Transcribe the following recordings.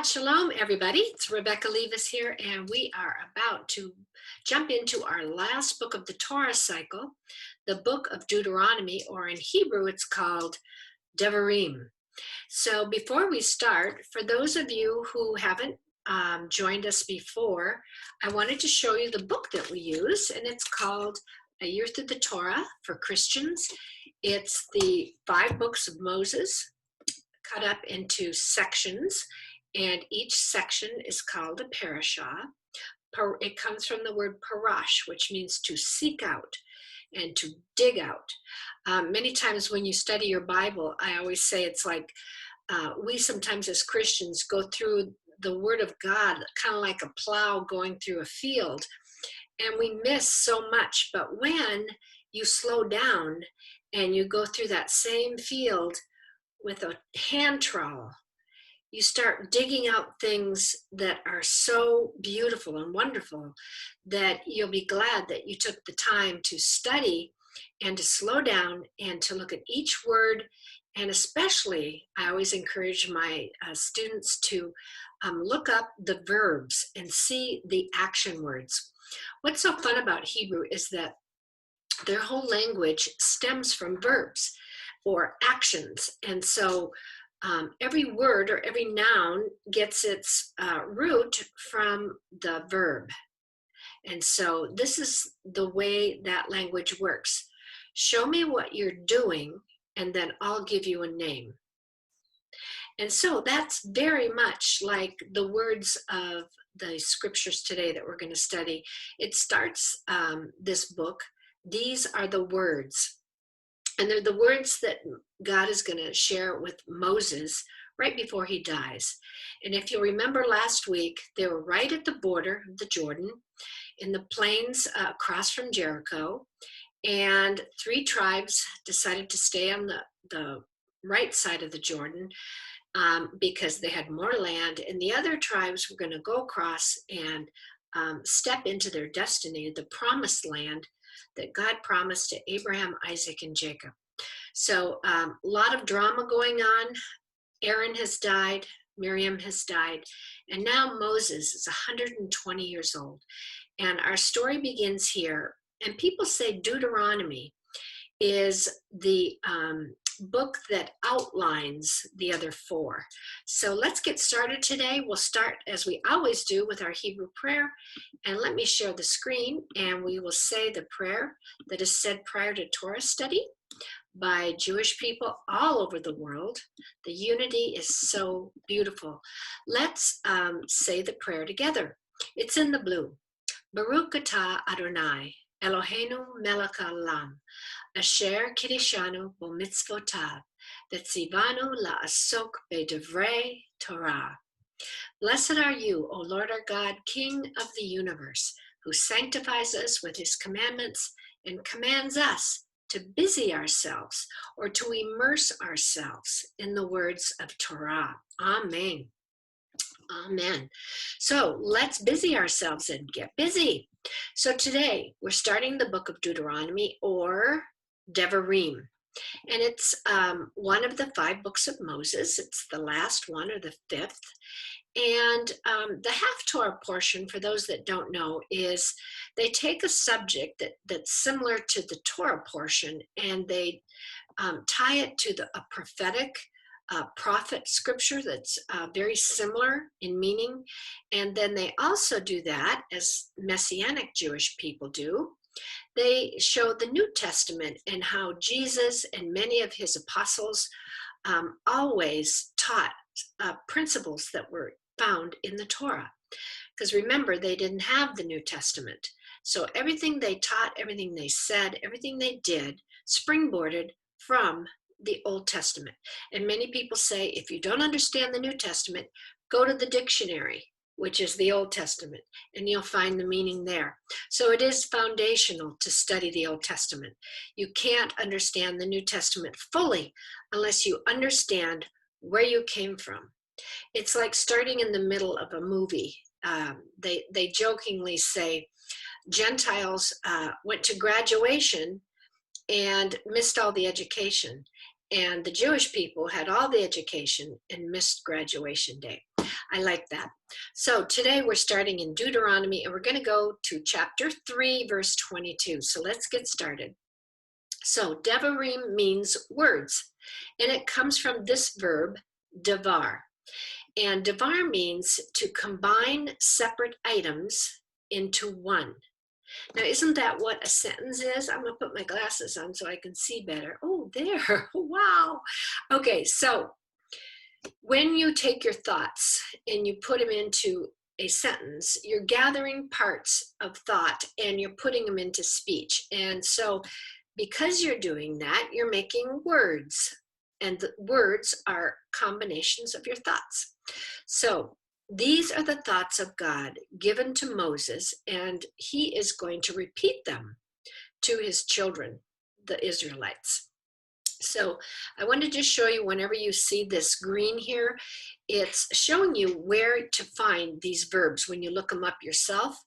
Shabbat Shalom, everybody. It's Rebecca Levis here, and we are about to jump into our last book of the Torah cycle, the book of Deuteronomy, or in Hebrew, it's called Devarim. So before we start, for those of you who haven't joined us before, I wanted to show you the book that we use, and it's called A Year Through the Torah for Christians. It's the 5 books of Moses cut up into sections, and each section is called a Parashah. It comes from the word Parash, which means to seek out and to dig out. Many times when you study your Bible, I always say it's like we sometimes as Christians go through the Word of God kind of like a plow going through a field, and we miss so much. But when you slow down and you go through that same field with a hand trowel, you start digging out things that are so beautiful and wonderful that you'll be glad that you took the time to study and to slow down and to look at each word. And especially, I always encourage my students to look up the verbs and see the action words. What's so fun about Hebrew is that their whole language stems from verbs or actions. And so every word or every noun gets its root from the verb. And so this is the way that language works. Show me what you're doing, and then I'll give you a name. And so that's very much like the words of the scriptures today that we're going to study. It starts this book, these are the words. And they're the words that God is going to share with Moses right before he dies. And if you'll remember last week, they were right at the border of the Jordan, in the plains across from Jericho. And 3 tribes decided to stay on the right side of the Jordan because they had more land. And the other tribes were going to go across and step into their destiny, the promised land that God promised to Abraham, Isaac, and Jacob. So a lot of drama going on. Aaron has died, Miriam has died, and now Moses is 120 years old. And our story begins here. And people say Deuteronomy is the book that outlines the other 4. So let's get started today. We'll start, as we always do, with our Hebrew prayer. And let me share the screen, and we will say the prayer that is said prior to Torah study by Jewish people all over the world. The unity is so beautiful. Let's say the prayer together. It's in the blue. Baruch atah Adonai, Eloheinu melech haolam, asher kiddushanu b'mitzvotav, v'tzivanu la'asok b'divrei Torah. Blessed are you, O Lord our God, King of the universe, who sanctifies us with his commandments and commands us to busy ourselves or to immerse ourselves in the words of Torah. Amen. Amen. So let's busy ourselves and get busy. So today we're starting the book of Deuteronomy, or Devarim. And it's one of the 5 books of Moses. It's the last one, or the 5th. And the Haftorah portion, for those that don't know, is they take a subject that's similar to the Torah portion, and they tie it to a prophetic prophet scripture that's very similar in meaning. And then they also do that, as Messianic Jewish people do. They show the New Testament and how Jesus and many of his apostles always taught principles that were found in the Torah. Because remember, they didn't have the New Testament. So everything they taught, everything they said, everything they did springboarded from the Old Testament. And many people say, if you don't understand the New Testament, go to the dictionary, which is the Old Testament, and you'll find the meaning there. So it is foundational to study the Old Testament. You can't understand the New Testament fully unless you understand where you came from. It's like starting in the middle of a movie. They jokingly say Gentiles went to graduation and missed all the education. And the Jewish people had all the education and missed graduation day. I like that. So today we're starting in Deuteronomy, and we're going to go to chapter 3, verse 22. So let's get started. So Devarim means words, and it comes from this verb, devar. And devar means to combine separate items into one. Now, isn't that what a sentence is? I'm going to put my glasses on so I can see better. Oh, there. Wow. Okay, so when you take your thoughts and you put them into a sentence, you're gathering parts of thought and you're putting them into speech. And so because you're doing that, you're making words. And the words are combinations of your thoughts. So these are the thoughts of God given to Moses, and he is going to repeat them to his children, the Israelites. So I wanted to show you, whenever you see this green here, it's showing you where to find these verbs when you look them up yourself.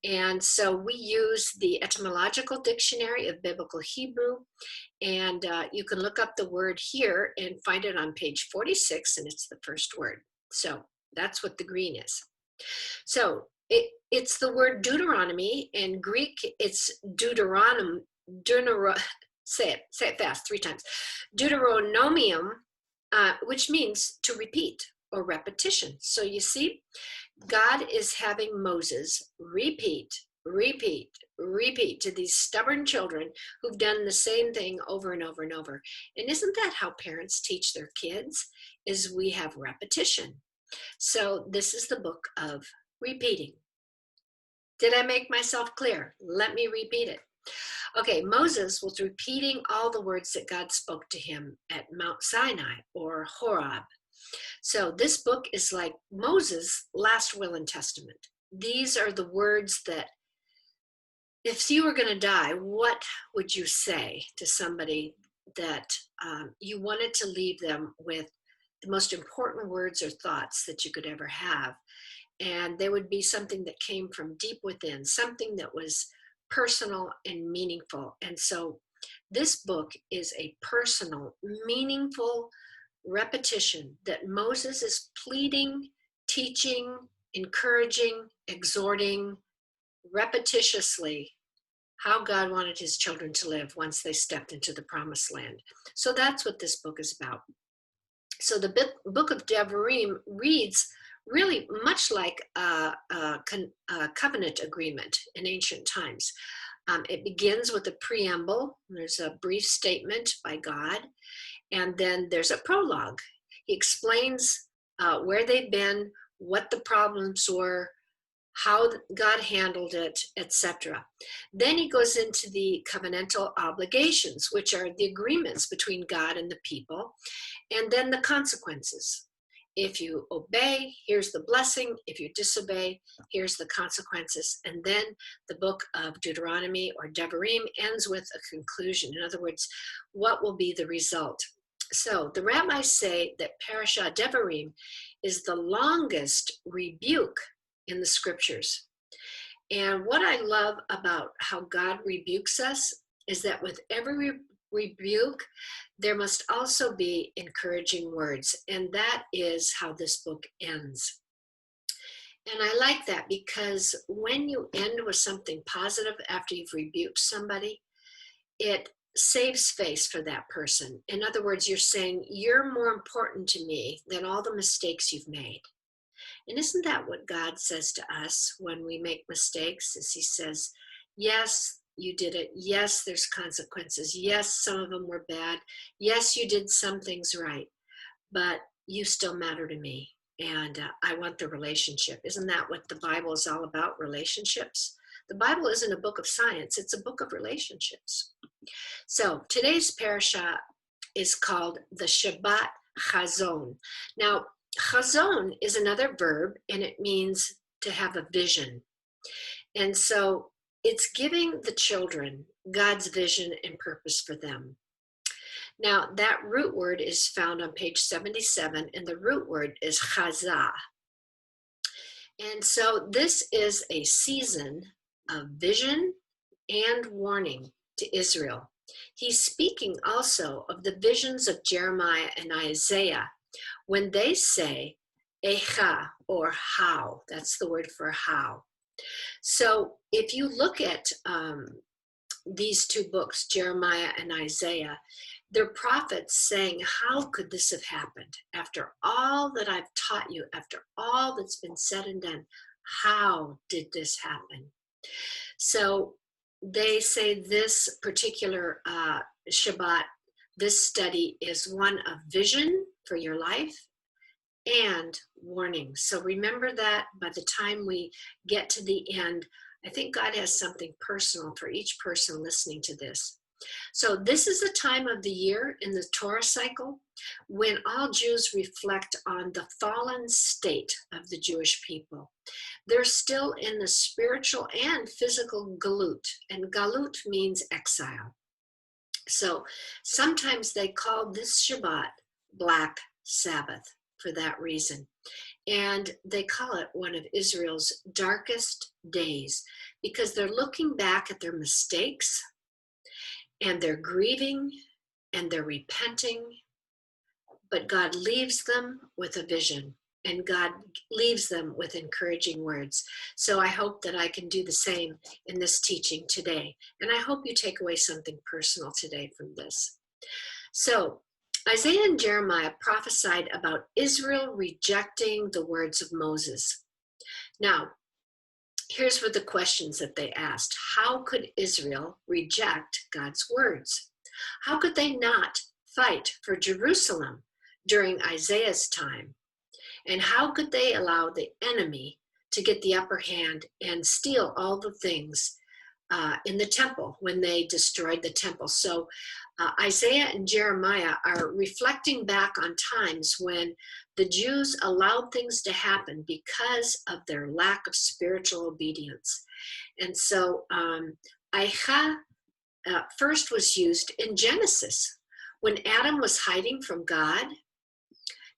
And so we use the etymological dictionary of biblical Hebrew, and you can look up the word here and find it on page 46, and it's the first word. So that's what the green is. So it's the word Deuteronomy. In Greek, it's Deuteronomy. Say it fast 3 times. Deuteronomium, which means to repeat or repetition. So you see, God is having Moses repeat to these stubborn children who've done the same thing over and over and over. And isn't that how parents teach their kids? Is we have repetition. So this is the book of repeating. Did I make myself clear? Let me repeat it. Okay, Moses was repeating all the words that God spoke to him at Mount Sinai or Horeb. So this book is like Moses' last will and testament. These are the words that, if you were going to die, what would you say to somebody that you wanted to leave them with the most important words or thoughts that you could ever have? And they would be something that came from deep within, something that was personal and meaningful. And so this book is a personal, meaningful repetition that Moses is pleading, teaching, encouraging, exhorting repetitiously how God wanted his children to live once they stepped into the promised land. So that's what this book is about. So the book of Devarim reads really much like a covenant agreement in ancient times. It begins with a preamble. There's a brief statement by God, and then there's a prologue. He explains where they've been, what the problems were, how God handled it, etc. Then he goes into the covenantal obligations, which are the agreements between God and the people, and then the consequences. If you obey, here's the blessing. If you disobey, here's the consequences. And then the book of Deuteronomy or Devarim ends with a conclusion. In other words, what will be the result? So the rabbis say that Parashah Devarim is the longest rebuke in the scriptures. And what I love about how God rebukes us is that with every rebuke, there must also be encouraging words. And that is how this book ends. And I like that, because when you end with something positive after you've rebuked somebody, it saves face for that person. In other words, you're saying, you're more important to me than all the mistakes you've made. And isn't that what God says to us when we make mistakes? Is he says, yes, you did it. Yes, there's consequences. Yes, some of them were bad. Yes, you did some things right, but you still matter to me. And I want the relationship. Isn't that what the Bible is all about? Relationships. The Bible isn't a book of science. It's a book of relationships. So today's parashah is called the Shabbat Chazon. Now, Chazon is another verb, and it means to have a vision. And so it's giving the children God's vision and purpose for them. Now, that root word is found on page 77, and the root word is chazah. And so this is a season of vision and warning to Israel. He's speaking also of the visions of Jeremiah and Isaiah when they say Echa, or how. That's the word for how. So if you look at these two books, Jeremiah and Isaiah, they're prophets saying, how could this have happened? After all that I've taught you, after all that's been said and done, how did this happen? So they say this particular Shabbat, this study is one of vision for your life and warning. So remember that by the time we get to the end, I think God has something personal for each person listening to this. So this is a time of the year in the Torah cycle when all Jews reflect on the fallen state of the Jewish people. They're still in the spiritual and physical galut, and galut means exile. So sometimes they call this Shabbat Black Sabbath for that reason. And they call it one of Israel's darkest days because they're looking back at their mistakes and they're grieving and they're repenting, but God leaves them with a vision and God leaves them with encouraging words. So I hope that I can do the same in this teaching today. And I hope you take away something personal today from this. So Isaiah and Jeremiah prophesied about Israel rejecting the words of Moses. Now, here's what the questions that they asked. How could Israel reject God's words? How could they not fight for Jerusalem during Isaiah's time? And how could they allow the enemy to get the upper hand and steal all the things in the temple when they destroyed the temple? So Isaiah and Jeremiah are reflecting back on times when the Jews allowed things to happen because of their lack of spiritual obedience. And so Aicha first was used in Genesis when Adam was hiding from God,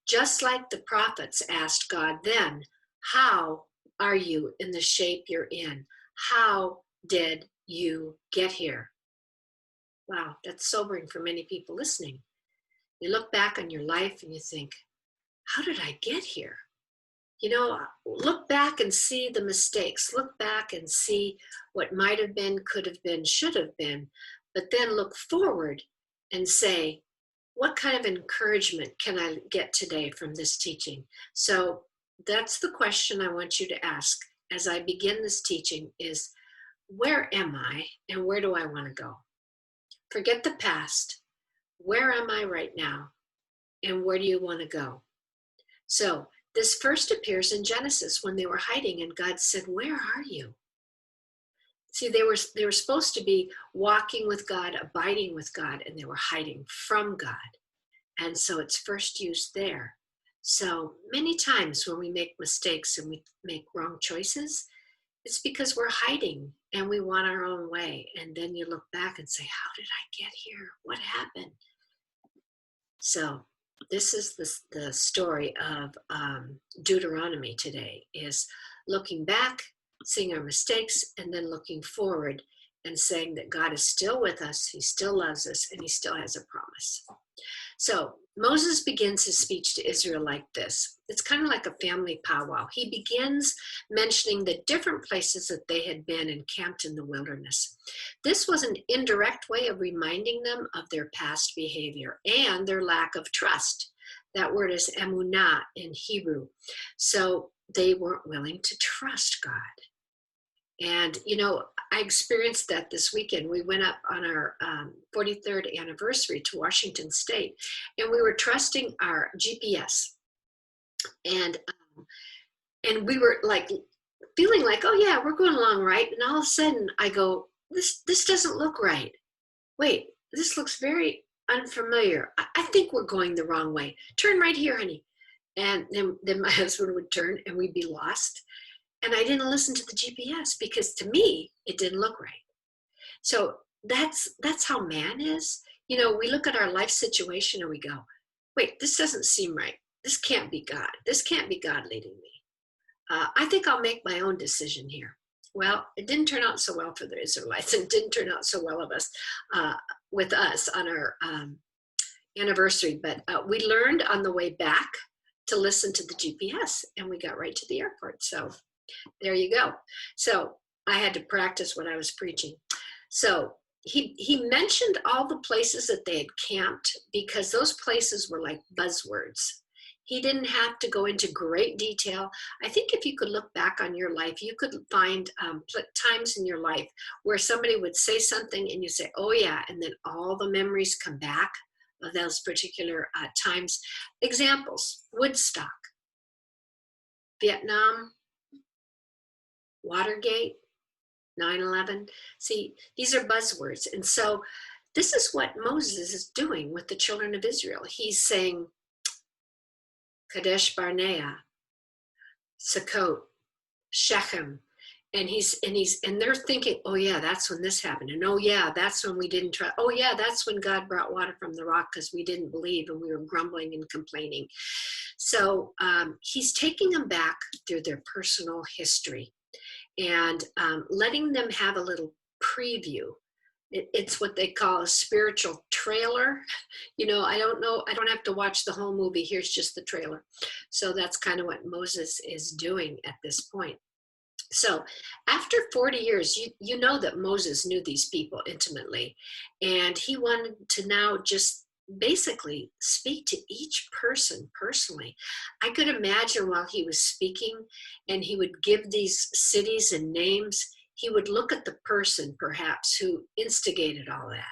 just like the prophets asked God then, how are you in the shape you're in? How did you get here? Wow, that's sobering for many people listening. You look back on your life and you think, how did I get here? You know, look back and see the mistakes. Look back and see what might have been, could have been, should have been. But then look forward and say, what kind of encouragement can I get today from this teaching? So that's the question I want you to ask as I begin this teaching is, where am I and where do I want to go? Forget the past. Where am I right now? And where do you want to go? So this first appears in Genesis when they were hiding and God said, where are you? See, they were supposed to be walking with God, abiding with God, and they were hiding from God. And so it's first used there. So many times when we make mistakes and we make wrong choices, it's because we're hiding and we want our own way. And then you look back and say, how did I get here? What happened? So this is the story of Deuteronomy today, is looking back, seeing our mistakes, and then looking forward and saying that God is still with us, he still loves us, and he still has a promise. So Moses begins his speech to Israel like this. It's kind of like a family powwow. He begins mentioning the different places that they had been encamped in the wilderness. This was an indirect way of reminding them of their past behavior and their lack of trust. That word is emunah in Hebrew. So they weren't willing to trust God. And, you know, I experienced that this weekend. We went up on our 43rd anniversary to Washington State, and we were trusting our GPS. And we were like feeling like, oh yeah, we're going along right. And all of a sudden I go, this doesn't look right. Wait, this looks very unfamiliar. I think we're going the wrong way. Turn right here, honey. And then my husband would turn and we'd be lost. And I didn't listen to the GPS because to me, it didn't look right. So that's how man is. You know, we look at our life situation and we go, wait, this doesn't seem right. This can't be God. This can't be God leading me. I think I'll make my own decision here. Well, it didn't turn out so well for the Israelites. It didn't turn out so well with us on our anniversary. But we learned on the way back to listen to the GPS, and we got right to the airport. So there you go. So I had to practice what I was preaching. So he mentioned all the places that they had camped because those places were like buzzwords. He didn't have to go into great detail. I think if you could look back on your life, you could find times in your life where somebody would say something and you say, oh yeah, and then all the memories come back of those particular times. Examples: Woodstock, Vietnam, Watergate, 9/11. See, these are buzzwords. And so this is what Moses is doing with the children of Israel. He's saying Kadesh Barnea, Sukkot, Shechem. And they're thinking, oh yeah, that's when this happened. And oh yeah, that's when we didn't try. Oh yeah, that's when God brought water from the rock because we didn't believe and we were grumbling and complaining. So he's taking them back through their personal history and letting them have a little preview. It's what they call a spiritual trailer. I don't have to watch the whole movie. Here's just the trailer. So that's kind of what Moses is doing at this point. So after 40 years, you know that Moses knew these people intimately, and he wanted to now just basically speak to each person personally. I could imagine while he was speaking and he would give these cities and names, he would look at the person perhaps who instigated all that,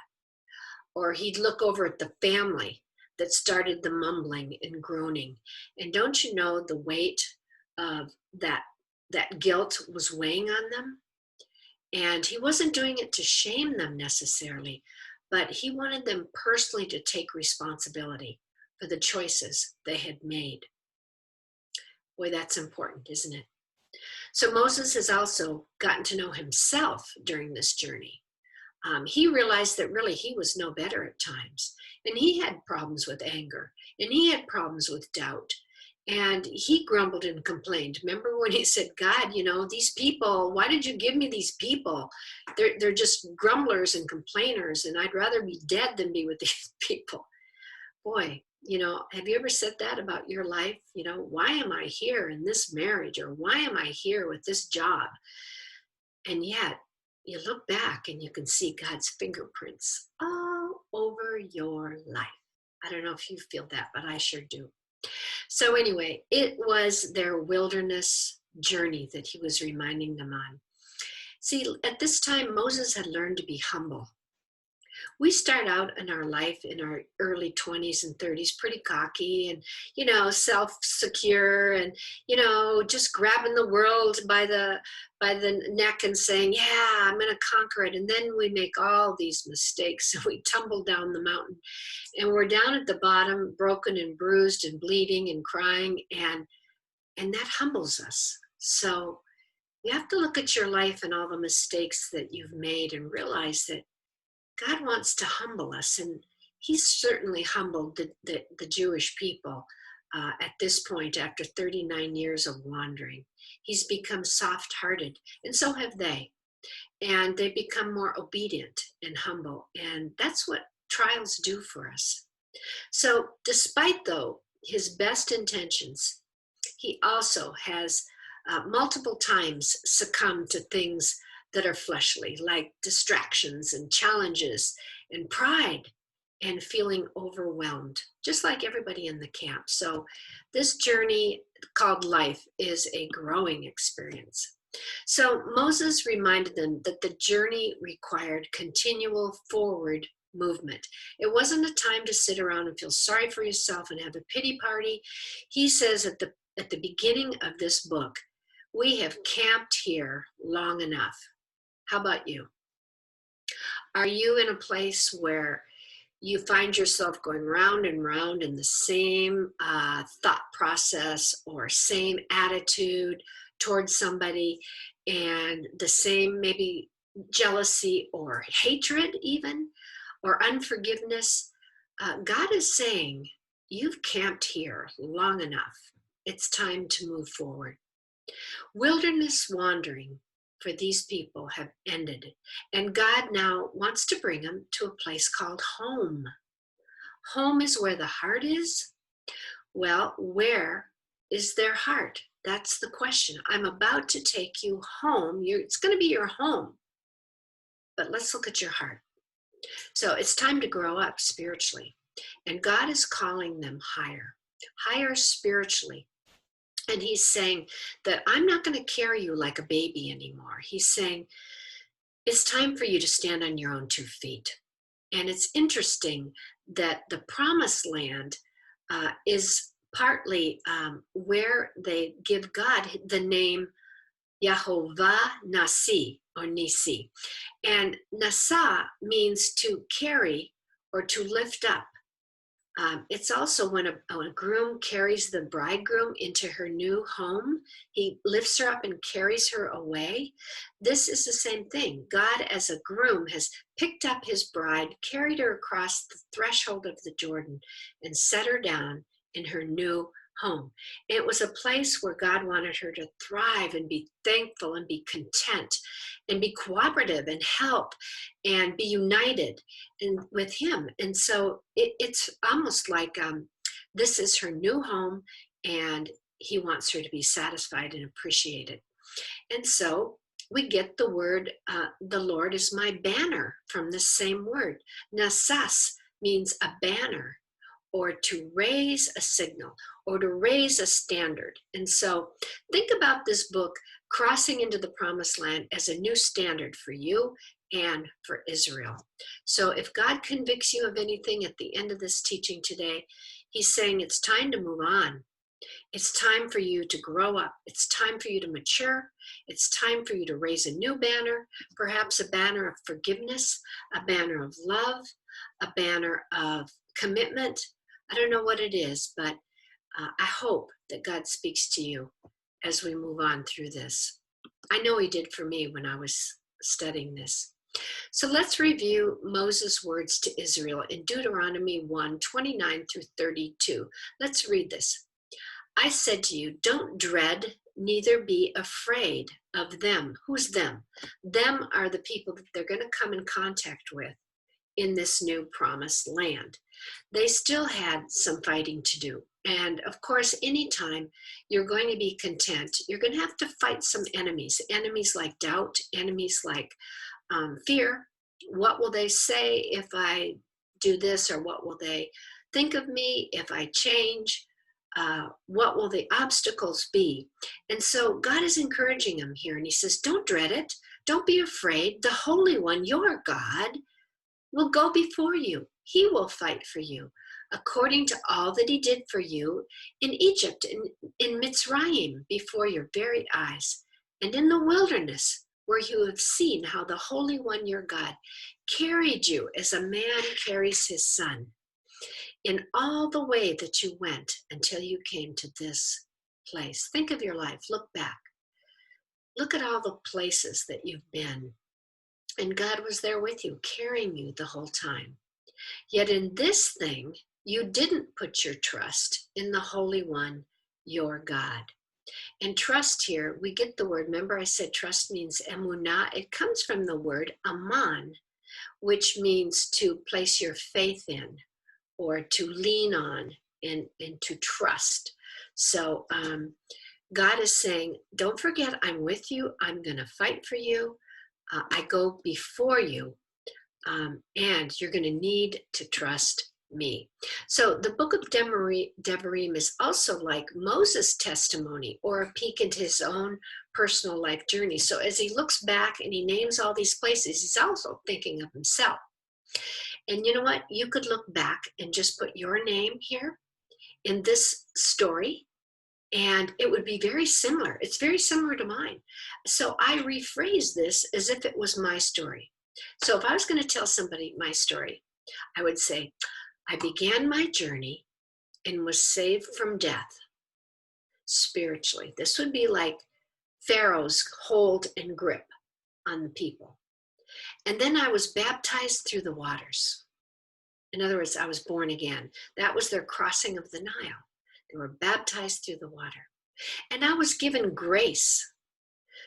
or he'd look over at the family that started the mumbling and groaning. And don't you know the weight of that guilt was weighing on them? And he wasn't doing it to shame them necessarily, but he wanted them personally to take responsibility for the choices they had made. Boy, that's important, isn't it? So Moses has also gotten to know himself during this journey. He realized that really he was no better at times, and he had problems with anger, and he had problems with doubt, and he grumbled and complained. Remember when he said, God, these people, why did you give me these people? They're just grumblers and complainers, and I'd rather be dead than be with these people. Boy, have you ever said that about your life? Why am I here in this marriage, or why am I here with this job? And yet you look back and you can see God's fingerprints all over your life. I don't know if you feel that, but I sure do. So anyway, it was their wilderness journey that he was reminding them on. See, at this time, Moses had learned to be humble. We start out in our life in our early 20s and 30s pretty cocky and, self-secure and, just grabbing the world by the neck and saying, yeah, I'm going to conquer it. And then we make all these mistakes and we tumble down the mountain and we're down at the bottom, broken and bruised and bleeding and crying. And that humbles us. So you have to look at your life and all the mistakes that you've made and realize that God wants to humble us, and he's certainly humbled the Jewish people at this point after 39 years of wandering. He's become soft-hearted, and so have they. And they become more obedient and humble, and that's what trials do for us. So despite, though, his best intentions, he also has multiple times succumbed to things that are fleshly, like distractions and challenges and pride and feeling overwhelmed, just like everybody in the camp. So this journey called life is a growing experience. So Moses reminded them that the journey required continual forward movement. It wasn't a time to sit around and feel sorry for yourself and have a pity party. He says at the beginning of this book, we have camped here long enough. How about you? Are you in a place where you find yourself going round and round in the same thought process or same attitude towards somebody and the same maybe jealousy or hatred even or unforgiveness? God is saying, you've camped here long enough. It's time to move forward. Wilderness wandering for these people have ended, and God now wants to bring them to a place called home. Home is where the heart is, Well, where is their heart? That's the question. I'm about to take you home. It's going to be your home, but let's look at your heart. So it's time to grow up spiritually. And God is calling them higher spiritually. And he's saying that I'm not going to carry you like a baby anymore. He's saying it's time for you to stand on your own 2 feet. And it's interesting that the promised land is partly where they give God the name Yahovah Nasi or Nisi. And Nasa means to carry or to lift up. It's also when a groom carries the bridegroom into her new home, he lifts her up and carries her away. This is the same thing. God, as a groom, has picked up his bride, carried her across the threshold of the Jordan, and set her down in her new home. It was a place where God wanted her to thrive and be thankful and be content and be cooperative and help and be united with him. And so it's almost like this is her new home, and he wants her to be satisfied and appreciated. And so we get the word, the Lord is my banner, from the same word. Nasas means a banner, or to raise a signal, or to raise a standard. And so think about this book crossing into the promised land as a new standard for you and for Israel. So if God convicts you of anything at the end of this teaching today, he's saying it's time to move on. It's time for you to grow up. It's time for you to mature. It's time for you to raise a new banner, perhaps a banner of forgiveness, a banner of love, a banner of commitment. I don't know what it is, but I hope that God speaks to you as we move on through this. I know he did for me when I was studying this. So let's review Moses' words to Israel in Deuteronomy 1:29 through 32. Let's read this. I said to you, don't dread, neither be afraid of them. Who's them? Them are the people that they're going to come in contact with in this new promised land. They still had some fighting to do. And of course, anytime you're going to be content, you're going to have to fight some enemies like doubt, enemies like fear. What will they say if I do this, or what will they think of me if I change? What will the obstacles be? And so God is encouraging them here, and he says, don't dread it. Don't be afraid. The Holy One, your God, will go before you. He will fight for you, according to all that he did for you in Egypt, in Mitzrayim, before your very eyes, and in the wilderness, where you have seen how the Holy One, your God, carried you as a man carries his son, in all the way that you went until you came to this place. Think of your life. Look back. Look at all the places that you've been. And God was there with you, carrying you the whole time. Yet in this thing, you didn't put your trust in the Holy One, your God. And trust here, we get the word, remember I said trust means emunah. It comes from the word aman, which means to place your faith in, or to lean on, and to trust. So God is saying, don't forget, I'm with you. I'm going to fight for you. I go before you, and you're going to need to trust me. So the book of Devarim is also like Moses' testimony, or a peek into his own personal life journey. So as he looks back and he names all these places, he's also thinking of himself. And you know what? You could look back and just put your name here in this story, and it would be very similar. It's very similar to mine. So I rephrase this as if it was my story. So if I was going to tell somebody my story, I would say, I began my journey and was saved from death spiritually. This would be like Pharaoh's hold and grip on the people. And then I was baptized through the waters. In other words, I was born again. That was their crossing of the Nile. They were baptized through the water. And I was given grace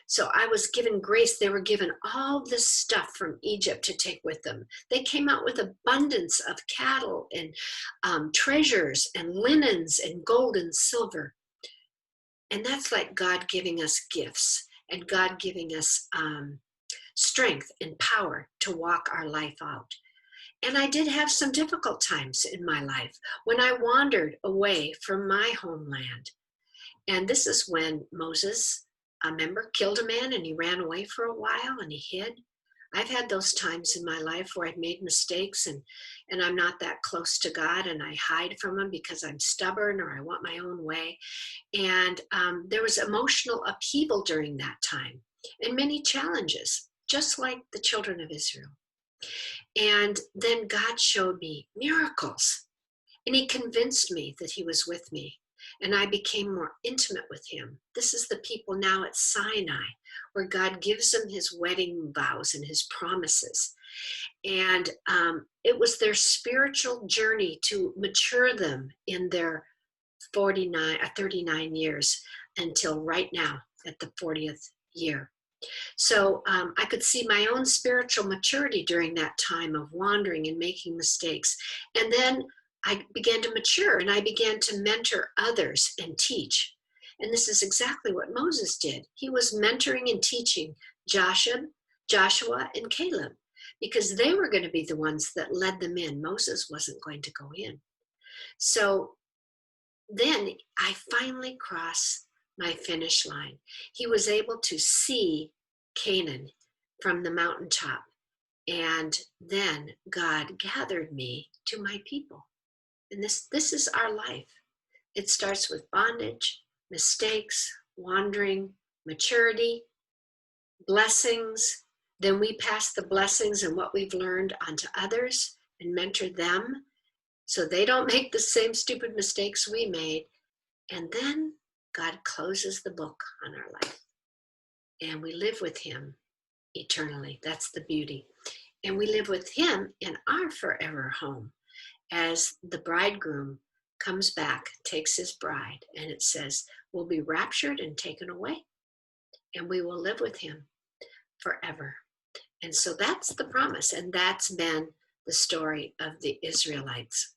So I was given grace. They were given all this stuff from Egypt to take with them. They came out with abundance of cattle and treasures and linens and gold and silver. And that's like God giving us gifts and God giving us strength and power to walk our life out. And I did have some difficult times in my life when I wandered away from my homeland. And this is when Moses, a member, killed a man and he ran away for a while and he hid. I've had those times in my life where I've made mistakes and I'm not that close to God and I hide from him because I'm stubborn or I want my own way. And there was emotional upheaval during that time and many challenges, just like the children of Israel. And then God showed me miracles and he convinced me that he was with me. And I became more intimate with him. This is the people now at Sinai, where God gives them his wedding vows and his promises. And it was their spiritual journey to mature them in their 39 years until right now at the 40th year. So I could see my own spiritual maturity during that time of wandering and making mistakes. And then I began to mature and I began to mentor others and teach. And this is exactly what Moses did. He was mentoring and teaching Joshua and Caleb because they were going to be the ones that led them in. Moses wasn't going to go in. So then I finally crossed my finish line. He was able to see Canaan from the mountaintop. And then God gathered me to my people. And this is our life. It starts with bondage, mistakes, wandering, maturity, blessings. Then we pass the blessings and what we've learned onto others and mentor them so they don't make the same stupid mistakes we made. And then God closes the book on our life. And we live with him eternally. That's the beauty. And we live with him in our forever home as the bridegroom comes back, takes his bride, and it says, we'll be raptured and taken away, and we will live with him forever. And so that's the promise, and that's been the story of the Israelites.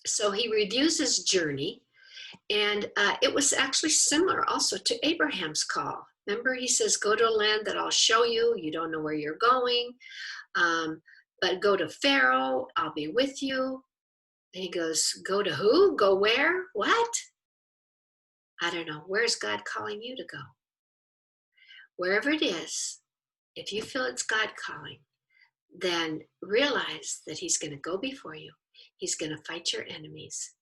So he reviews his journey, and it was actually similar also to Abraham's call. Remember, he says, go to a land that I'll show you. You don't know where you're going, but go to Pharaoh. I'll be with you. And he goes, go to who? Go where? What? I don't know. Where's God calling you to go? Wherever it is, if you feel it's God calling, then realize that he's going to go before you. He's going to fight your enemies.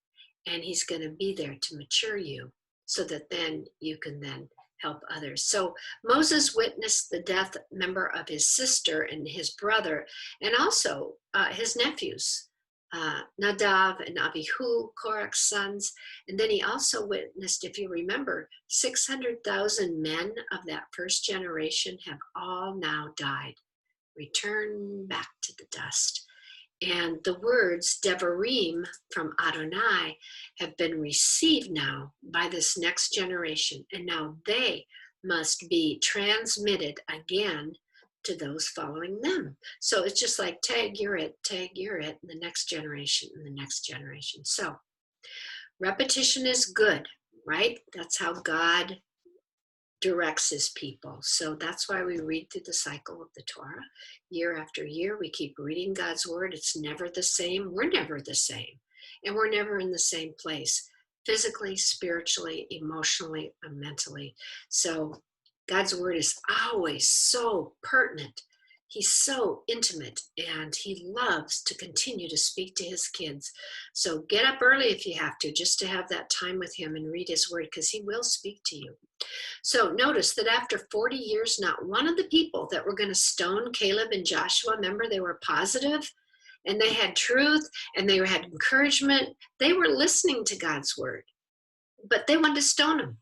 And he's going to be there to mature you so that then you can then help others. So Moses witnessed the death, remember, of his sister and his brother, and also his nephews. Nadav and Abihu, Korach's sons. And then he also witnessed, if you remember, 600,000 men of that first generation have all now died, returned back to the dust. And the words Devarim from Adonai have been received now by this next generation. And now they must be transmitted again to those following them. So it's just like tag, you're it, the next generation, and the next generation. So repetition is good, right? That's how God directs his people. So that's why we read through the cycle of the Torah year after year. We keep reading God's word. It's never the same. We're never the same. And we're never in the same place, physically, spiritually, emotionally, and mentally. So God's word is always so pertinent. He's so intimate and he loves to continue to speak to his kids. So get up early if you have to, just to have that time with him and read his word, because he will speak to you. So notice that after 40 years, not one of the people that were going to stone Caleb and Joshua, remember, they were positive and they had truth and they had encouragement. They were listening to God's word, but they wanted to stone him.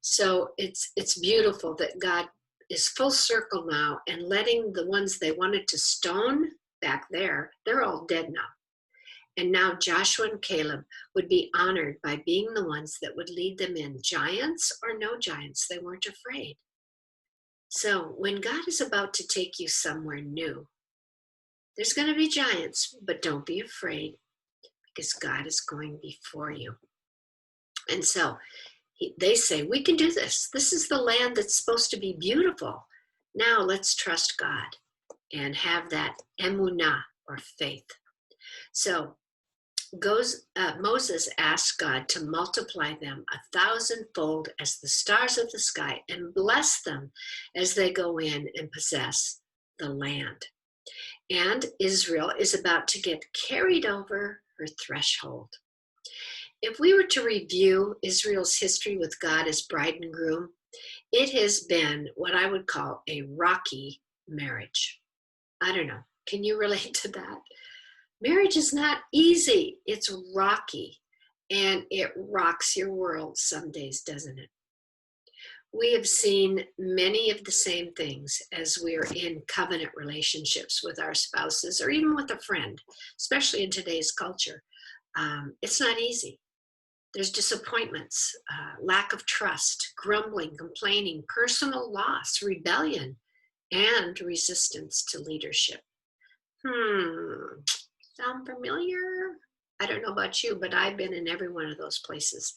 So it's beautiful that God is full circle now and letting the ones they wanted to stone back there, they're all dead now. And now Joshua and Caleb would be honored by being the ones that would lead them in, giants or no giants. They weren't afraid. So when God is about to take you somewhere new, there's going to be giants, but don't be afraid because God is going before you. And so they say, we can do this. This is the land that's supposed to be beautiful. Now let's trust God and have that emunah, or faith. So Moses asked God to multiply them 1,000-fold as the stars of the sky and bless them as they go in and possess the land. And Israel is about to get carried over her threshold. If we were to review Israel's history with God as bride and groom, it has been what I would call a rocky marriage. I don't know. Can you relate to that? Marriage is not easy. It's rocky, and it rocks your world some days, doesn't it? We have seen many of the same things as we're in covenant relationships with our spouses or even with a friend, especially in today's culture. It's not easy. There's disappointments, lack of trust, grumbling, complaining, personal loss, rebellion, and resistance to leadership. Sound familiar? I don't know about you, but I've been in every one of those places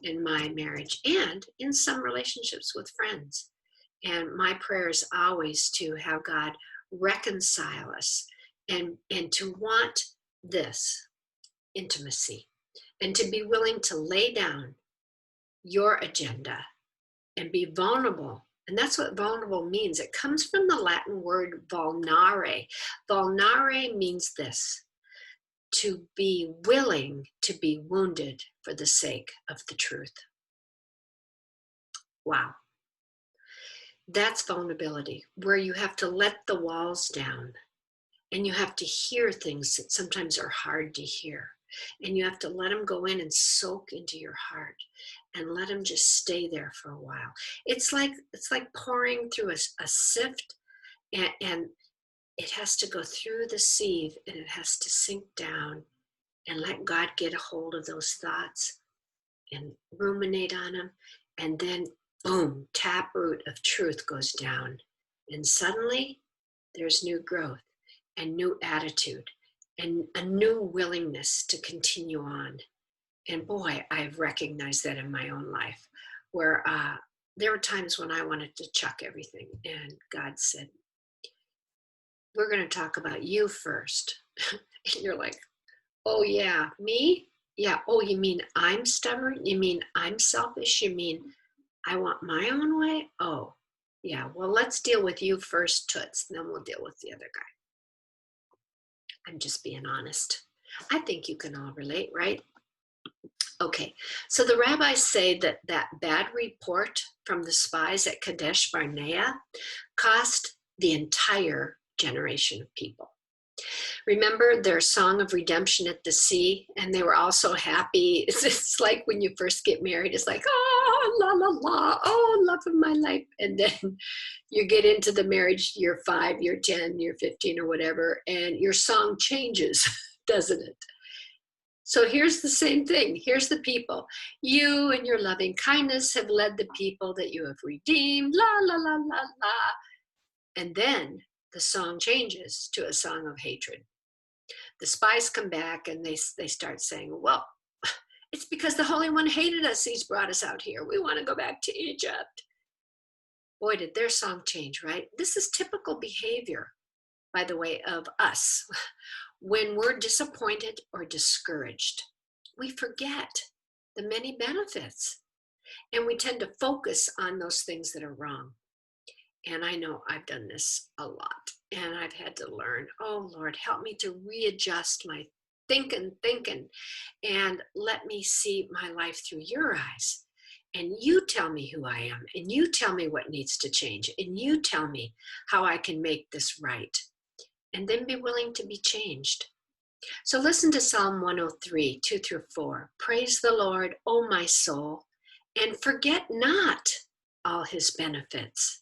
in my marriage and in some relationships with friends. And my prayer is always to have God reconcile us and to want this intimacy and to be willing to lay down your agenda and be vulnerable. And that's what vulnerable means. It comes from the Latin word vulnare. Vulnare means this: to be willing to be wounded for the sake of the truth. Wow. That's vulnerability, where you have to let the walls down and you have to hear things that sometimes are hard to hear. And you have to let them go in and soak into your heart and let them just stay there for a while. It's like pouring through a sift, and it has to go through the sieve and it has to sink down and let God get a hold of those thoughts and ruminate on them. And then, boom, taproot of truth goes down. And suddenly there's new growth and new attitude and a new willingness to continue on. And boy, I've recognized that in my own life, where there were times when I wanted to chuck everything. And God said, we're going to talk about you first. And you're like, oh yeah, me? Yeah, oh, you mean I'm stubborn? You mean I'm selfish? You mean I want my own way? Oh, yeah, well, let's deal with you first, Toots, and then we'll deal with the other guy. I'm just being honest. I think you can all relate, right? Okay, so the rabbis say that that bad report from the spies at Kadesh Barnea cost the entire generation of people. Remember their song of redemption at the sea, and they were all so happy. It's like when you first get married, it's like, oh, la, la, la, oh, love of my life. And then you get into the marriage, year 5, year 10, year 15, or whatever, and your song changes, doesn't it? So here's the same thing. Here's the people. You and your loving kindness have led the people that you have redeemed, la, la, la, la, la. And then the song changes to a song of hatred. The spies come back and they start saying, well, it's because the Holy One hated us. He's brought us out here. We want to go back to Egypt. Boy, did their song change, right? This is typical behavior, by the way, of us. When we're disappointed or discouraged, we forget the many benefits and we tend to focus on those things that are wrong. And I know I've done this a lot, and I've had to learn, oh Lord, help me to readjust my thinking, and let me see my life through your eyes. And you tell me who I am, and you tell me what needs to change, and you tell me how I can make this right. And then be willing to be changed. So listen to Psalm 103, 2-4. Praise the Lord, O my soul, and forget not all his benefits,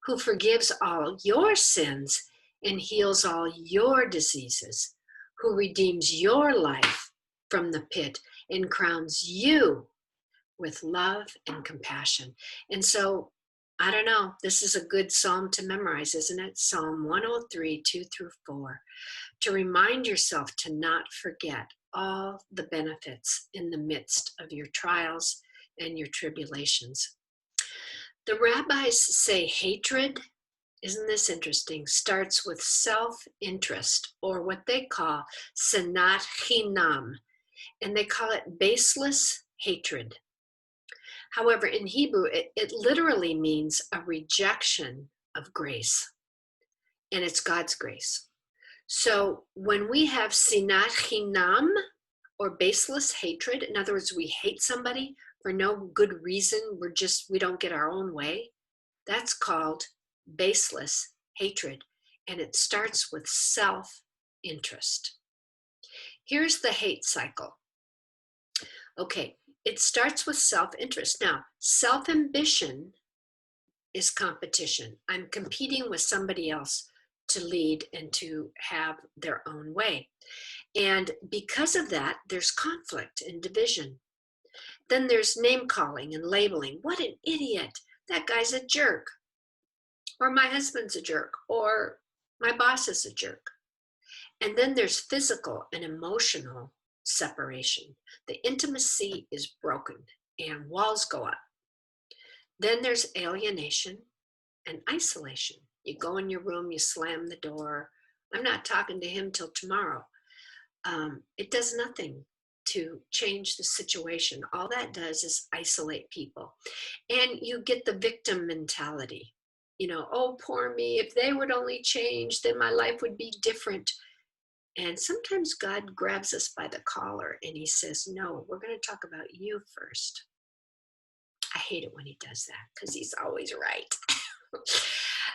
who forgives all your sins and heals all your diseases, who redeems your life from the pit and crowns you with love and compassion. And so I don't know. This is a good psalm to memorize, isn't it? Psalm 103, 2 through 4. To remind yourself to not forget all the benefits in the midst of your trials and your tribulations. The rabbis say hatred, isn't this interesting, starts with self-interest, or what they call senat chinam, and they call it baseless hatred. However, in Hebrew, it literally means a rejection of grace, and it's God's grace. So when we have sinat chinam, or baseless hatred, in other words, we hate somebody for no good reason, we don't get our own way, that's called baseless hatred, and it starts with self-interest. Here's the hate cycle. Okay, it starts with self-interest. Now, self-ambition is competition. I'm competing with somebody else to lead and to have their own way. And because of that, there's conflict and division. Then there's name calling and labeling. What an idiot. That guy's a jerk. Or my husband's a jerk. Or my boss is a jerk. And then there's physical and emotional separation. The intimacy is broken and walls go up. Then there's alienation and isolation. You go in your room, you slam the door. I'm not talking to him till tomorrow. It does nothing to change the situation. All that does is isolate people. And you get the victim mentality. Oh, poor me. If they would only change, then my life would be different. And sometimes God grabs us by the collar and he says, no, we're going to talk about you first. I hate it when he does that because he's always right.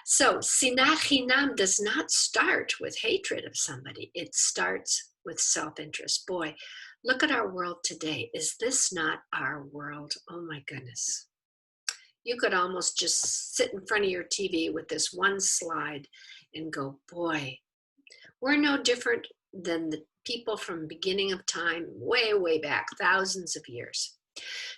So sinat chinam does not start with hatred of somebody. It starts with self-interest. Boy, look at our world today. Is this not our world? Oh my goodness. You could almost just sit in front of your TV with this one slide and go, boy, we're no different than the people from beginning of time, way, way back, thousands of years.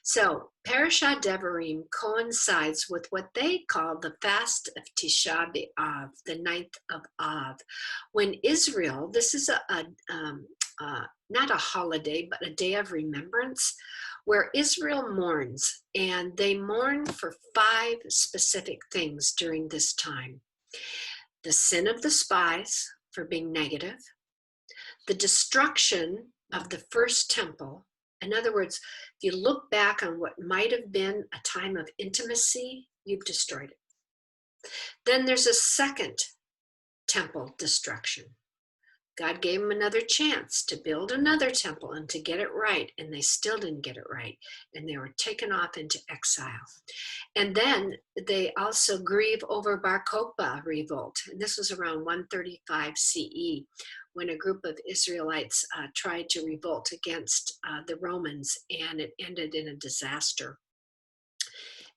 So Parashah Devarim coincides with what they call the fast of Tisha B'Av, the 9th of Av, when Israel, this is not a holiday, but a day of remembrance, where Israel mourns, and they mourn for 5 specific things during this time. The sin of the spies for being negative, the destruction of the first temple. In other words, if you look back on what might have been a time of intimacy, you've destroyed it. Then there's a second temple destruction. God gave them another chance to build another temple and to get it right, and they still didn't get it right, and they were taken off into exile. And then they also grieve over Bar Kokhba revolt, and this was around 135 CE, when a group of Israelites tried to revolt against the Romans, and it ended in a disaster.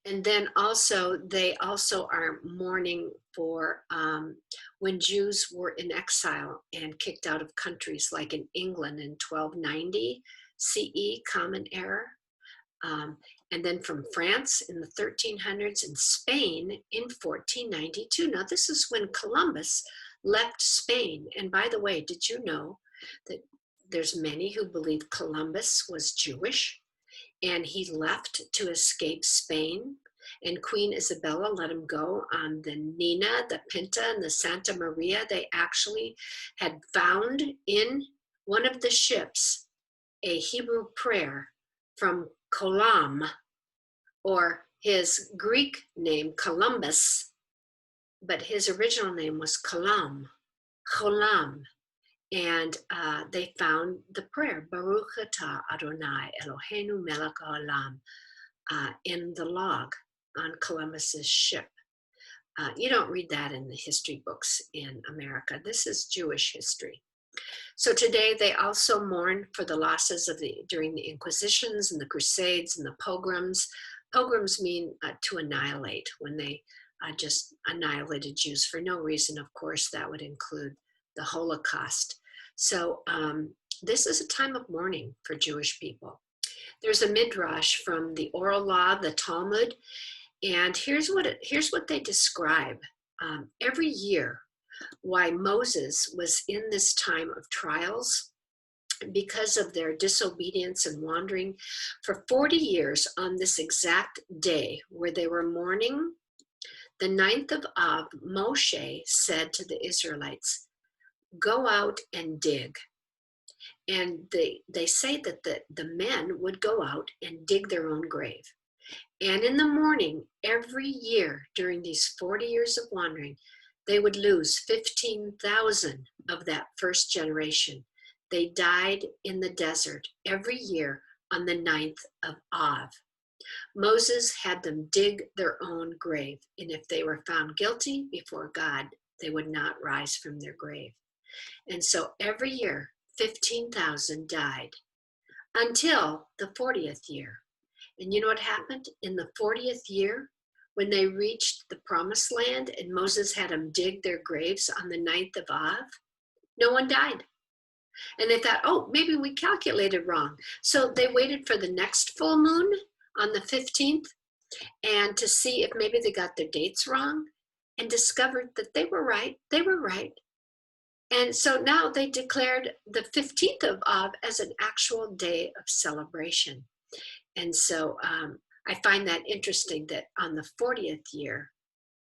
And then also, they also are mourning for when Jews were in exile and kicked out of countries like in England in 1290 CE, Common Era. And then from France in the 1300s and Spain in 1492. Now, this is when Columbus left Spain. And by the way, did you know that there's many who believe Columbus was Jewish? And he left to escape Spain, and Queen Isabella let him go on the Nina, the Pinta, and the Santa Maria. They actually had found in one of the ships a Hebrew prayer from Kolam, or his Greek name, Columbus, but his original name was Kolam. And they found the prayer, Baruch atah Adonai Eloheinu melech haolam, in the log on Columbus's ship. You don't read that in the history books in America. This is Jewish history. So today they also mourn for the losses during the Inquisitions and the Crusades and the pogroms. Pogroms mean to annihilate, when they just annihilated Jews for no reason. Of course, that would include the Holocaust. So this is a time of mourning for Jewish people. There's a midrash from the oral law, the Talmud, And here's what they describe. Every year, why Moses was in this time of trials because of their disobedience and wandering for 40 years on this exact day where they were mourning. The 9th of Av, Moshe said to the Israelites, go out and dig. And they say that the men would go out and dig their own grave. And in the morning, every year during these 40 years of wandering, they would lose 15,000 of that first generation. They died in the desert every year on the 9th of Av. Moses had them dig their own grave, and if they were found guilty before God, they would not rise from their grave. And so every year, 15,000 died until the 40th year. And you know what happened? In the 40th year, when they reached the promised land and Moses had them dig their graves on the 9th of Av, no one died. And they thought, oh, maybe we calculated wrong. So they waited for the next full moon on the 15th and to see if maybe they got their dates wrong, and discovered that they were right. They were right. And so now they declared the 15th of Av as an actual day of celebration. And so I find that interesting that on the 40th year,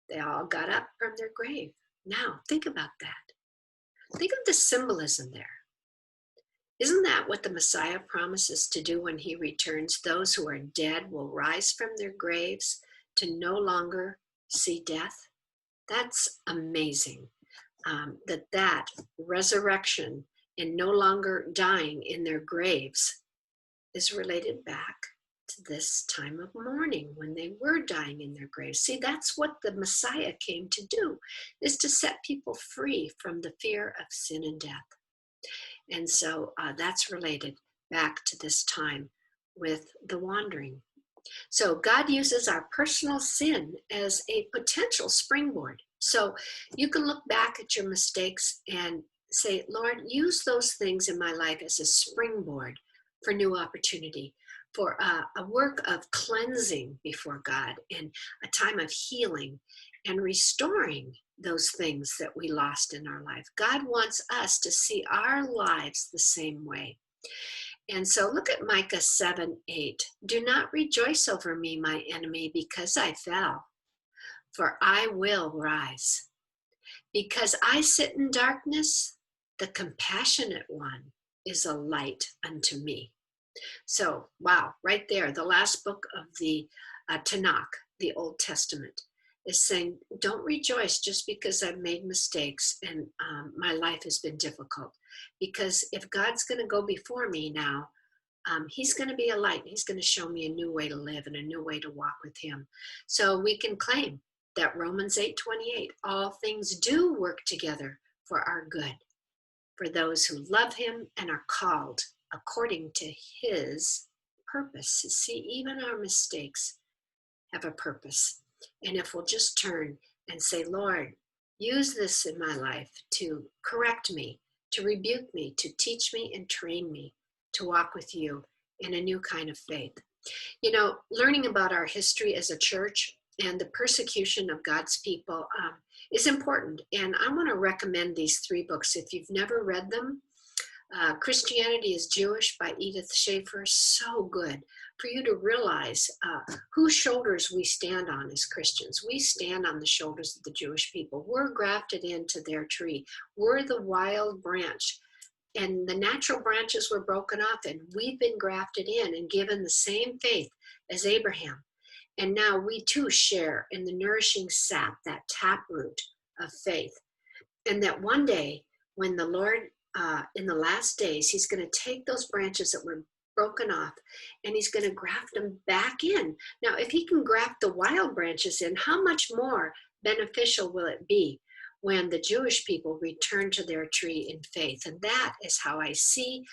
they all got up from their grave. Now, think about that. Think of the symbolism there. Isn't that what the Messiah promises to do when he returns? Those who are dead will rise from their graves to no longer see death. That's amazing. That resurrection and no longer dying in their graves is related back to this time of mourning when they were dying in their graves. See, that's what the Messiah came to do, is to set people free from the fear of sin and death. And so that's related back to this time with the wandering. So God uses our personal sin as a potential springboard. So you can look back at your mistakes and say, Lord, use those things in my life as a springboard for new opportunity, for a work of cleansing before God, and a time of healing and restoring those things that we lost in our life. God wants us to see our lives the same way. And so look at Micah 7:8. Do not rejoice over me, my enemy, because I fell, for I will rise. Because I sit in darkness, the compassionate one is a light unto me. So, wow, right there, the last book of the Tanakh, the Old Testament, is saying, don't rejoice just because I've made mistakes and my life has been difficult. Because if God's going to go before me now, he's going to be a light. He's going to show me a new way to live and a new way to walk with him. So we can claim that Romans 8:28, all things do work together for our good, for those who love him and are called according to his purpose. See, even our mistakes have a purpose. And if we'll just turn and say, Lord, use this in my life to correct me, to rebuke me, to teach me and train me to walk with you in a new kind of faith. You know, learning about our history as a church and the persecution of God's people is important. And I want to recommend these 3 books. If you've never read them, Christianity is Jewish by Edith Schaeffer, so good for you to realize whose shoulders we stand on as Christians. We stand on the shoulders of the Jewish people. We're grafted into their tree. We're the wild branch. And the natural branches were broken off, and we've been grafted in and given the same faith as Abraham. And now we too share in the nourishing sap, that taproot of faith. And that one day when the Lord, in the last days, he's going to take those branches that were broken off and he's going to graft them back in. Now, if he can graft the wild branches in, how much more beneficial will it be when the Jewish people return to their tree in faith? And that is how I see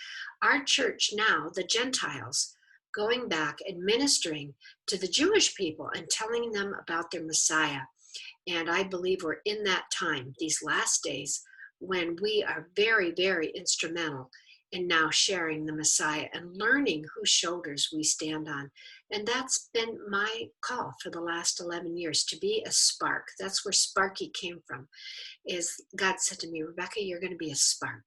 our church now, the Gentiles, going back and ministering to the Jewish people and telling them about their Messiah. And I believe we're in that time, these last days, when we are very, very instrumental and now sharing the Messiah and learning whose shoulders we stand on. And that's been my call for the last 11 years, to be a spark. That's where Sparky came from, is God said to me, Rebecca, you're going to be a spark.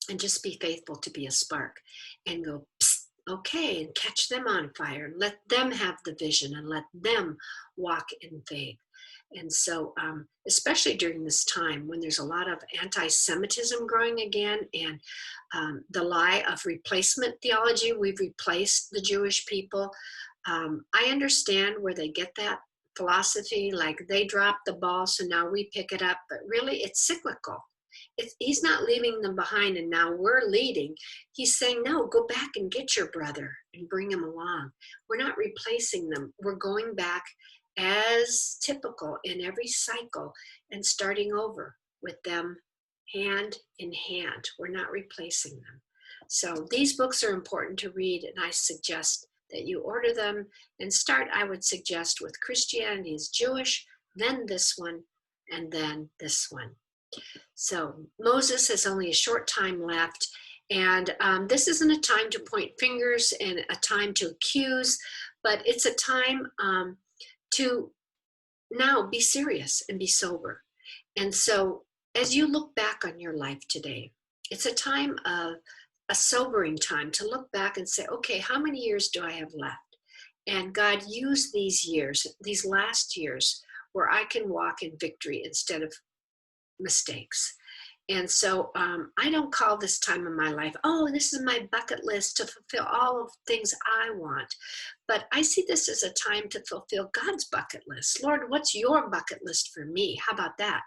And just be faithful to be a spark and go, psst, okay, and catch them on fire and let them have the vision and let them walk in faith. And so, especially during this time when there's a lot of anti-Semitism growing again, and the lie of replacement theology, we've replaced the Jewish people. I understand where they get that philosophy, like they dropped the ball, so now we pick it up, but really it's cyclical. He's not leaving them behind and now we're leading. He's saying, no, go back and get your brother and bring him along. We're not replacing them. We're going back as typical in every cycle and starting over with them hand in hand. We're not replacing them. So these books are important to read, and I suggest that you order them and start, I would suggest, with Christianity is Jewish, then this one, and then this one. So Moses has only a short time left, and this isn't a time to point fingers and a time to accuse, but it's a time to now be serious and be sober. And so as you look back on your life today, it's a time of a sobering time to look back and say, okay, how many years do I have left? And God, use these years, these last years, where I can walk in victory instead of mistakes. And so I don't call this time in my life, oh, this is my bucket list to fulfill all of the things I want. But I see this as a time to fulfill God's bucket list. Lord, what's your bucket list for me? How about that?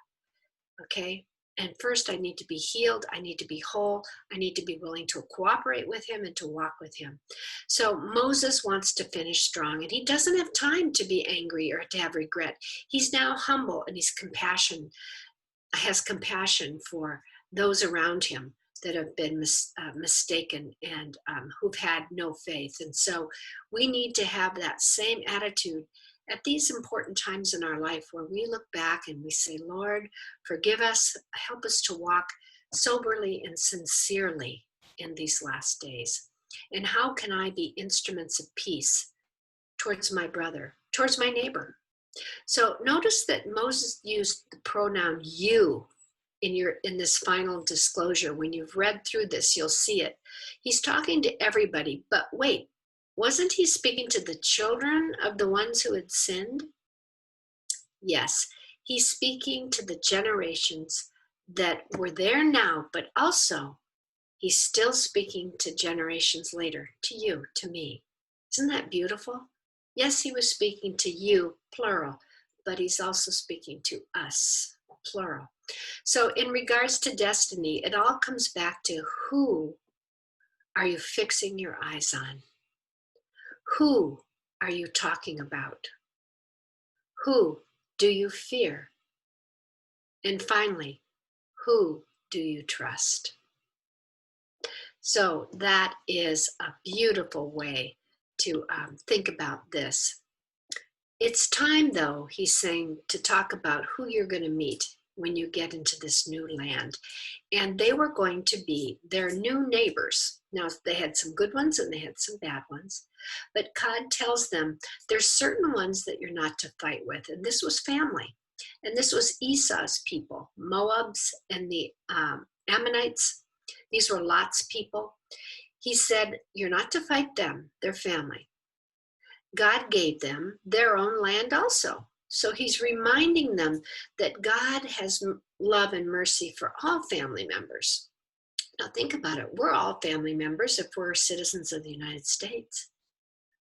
Okay. And first, I need to be healed. I need to be whole. I need to be willing to cooperate with him and to walk with him. So Moses wants to finish strong, and he doesn't have time to be angry or to have regret. He's now humble, and has compassion for those around him that have been mistaken and who've had no faith. And so we need to have that same attitude at these important times in our life where we look back and we say, Lord, forgive us, help us to walk soberly and sincerely in these last days. And how can I be instruments of peace towards my brother, towards my neighbor? So notice that Moses used the pronoun you in this final disclosure. When you've read through this, you'll see it. He's talking to everybody, but wait, wasn't he speaking to the children of the ones who had sinned? Yes, he's speaking to the generations that were there now, but also he's still speaking to generations later, to you, to me. Isn't that beautiful? Yes, he was speaking to you, plural, but he's also speaking to us, plural. So in regards to destiny, it all comes back to who are you fixing your eyes on? Who are you talking about? Who do you fear? And finally, who do you trust? So that is a beautiful way to think about this. It's time, though, he's saying, to talk about who you're going to meet when you get into this new land. And they were going to be their new neighbors. Now, they had some good ones and they had some bad ones. But God tells them there's certain ones that you're not to fight with. And this was family. And this was Esau's people, Moabs and the Ammonites. These were Lot's people. He said, you're not to fight them, they're family. God gave them their own land also. So he's reminding them that God has love and mercy for all family members. Now think about it. We're all family members if we're citizens of the United States.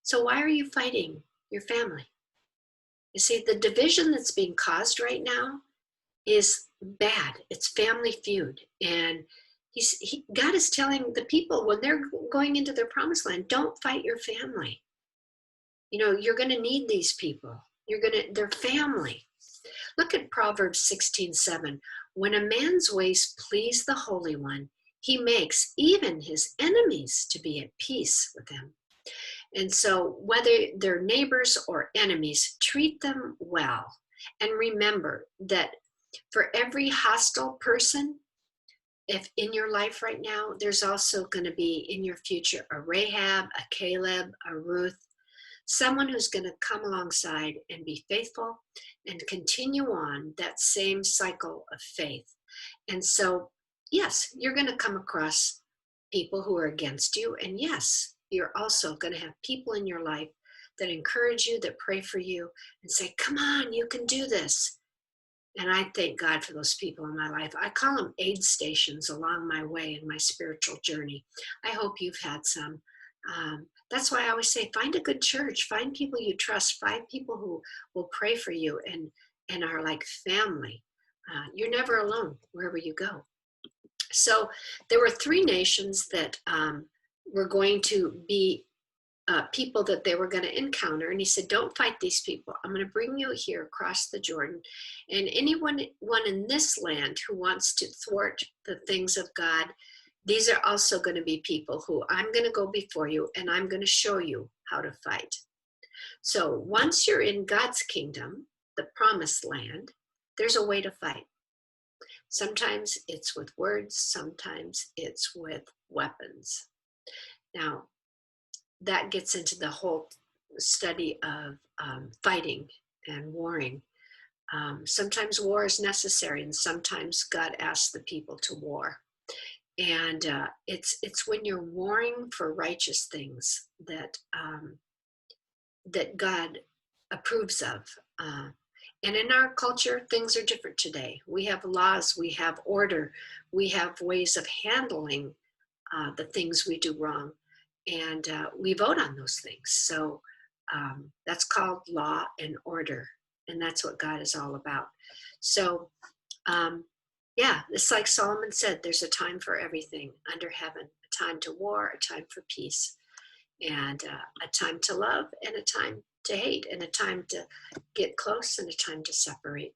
So why are you fighting your family? You see, the division that's being caused right now is bad. It's family feud. And God is telling the people when they're going into their promised land, don't fight your family. You know, you're going to need these people. They're family. Look at Proverbs 16:7. When a man's ways please the Holy One, he makes even his enemies to be at peace with him. And so whether they're neighbors or enemies, treat them well. And remember that for every hostile person, if in your life right now, there's also going to be in your future a Rahab, a Caleb, a Ruth, someone who's going to come alongside and be faithful and continue on that same cycle of faith. And so, yes, you're going to come across people who are against you. And yes, you're also going to have people in your life that encourage you, that pray for you, and say, come on, you can do this. And I thank God for those people in my life. I call them aid stations along my way in my spiritual journey. I hope you've had some. That's why I always say, find a good church, find people you trust, find people who will pray for you and are like family. You're never alone wherever you go. So there were 3 nations that were going to be people that they were going to encounter. And he said, don't fight these people. I'm going to bring you here across the Jordan. And anyone in this land who wants to thwart the things of God, these are also going to be people who I'm going to go before you and I'm going to show you how to fight. So once you're in God's kingdom, the promised land, there's a way to fight. Sometimes it's with words, sometimes it's with weapons. Now, that gets into the whole study of fighting and warring. Sometimes war is necessary, and sometimes God asks the people to war. And it's when you're warring for righteous things that that God approves of. And in our culture, things are different today. We have laws, we have order, we have ways of handling the things we do wrong. And we vote on those things. So that's called law and order. And that's what God is all about. So yeah, it's like Solomon said, there's a time for everything under heaven, a time to war, a time for peace, and a time to love and a time to hate, and a time to get close and a time to separate.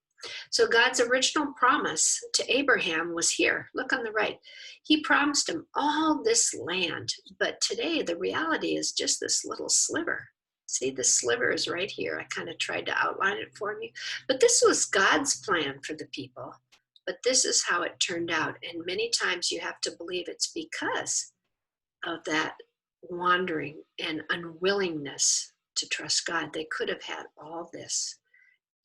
So God's original promise to Abraham was here. Look on the right. He promised him all this land, but today the reality is just this little sliver. See, the sliver is right here. I kind of tried to outline it for you, but this was God's plan for the people. But this is how it turned out. And many times you have to believe it's because of that wandering and unwillingness to trust God. They could have had all this.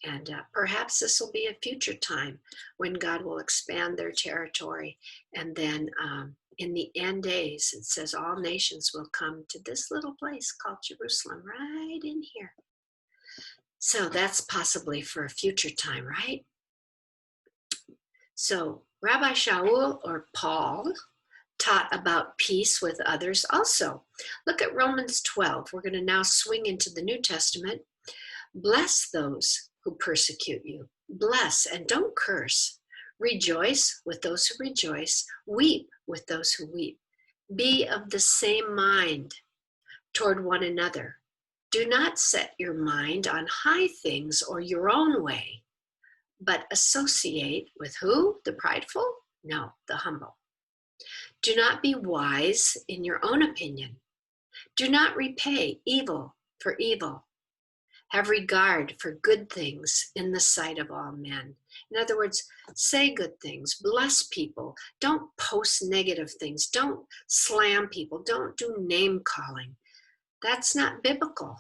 And perhaps this will be a future time when God will expand their territory. And then in the end days, it says all nations will come to this little place called Jerusalem, right in here. So that's possibly for a future time, right? So Rabbi Shaul, or Paul, taught about peace with others also. Look at Romans 12. We're going to now swing into the New Testament. Bless those who persecute you. Bless and don't curse. Rejoice with those who rejoice. Weep with those who weep. Be of the same mind toward one another. Do not set your mind on high things or your own way, but associate with who? The prideful? No, the humble. Do not be wise in your own opinion. Do not repay evil for evil. Have regard for good things in the sight of all men. In other words, say good things, bless people. Don't post negative things. Don't slam people. Don't do name calling. That's not biblical.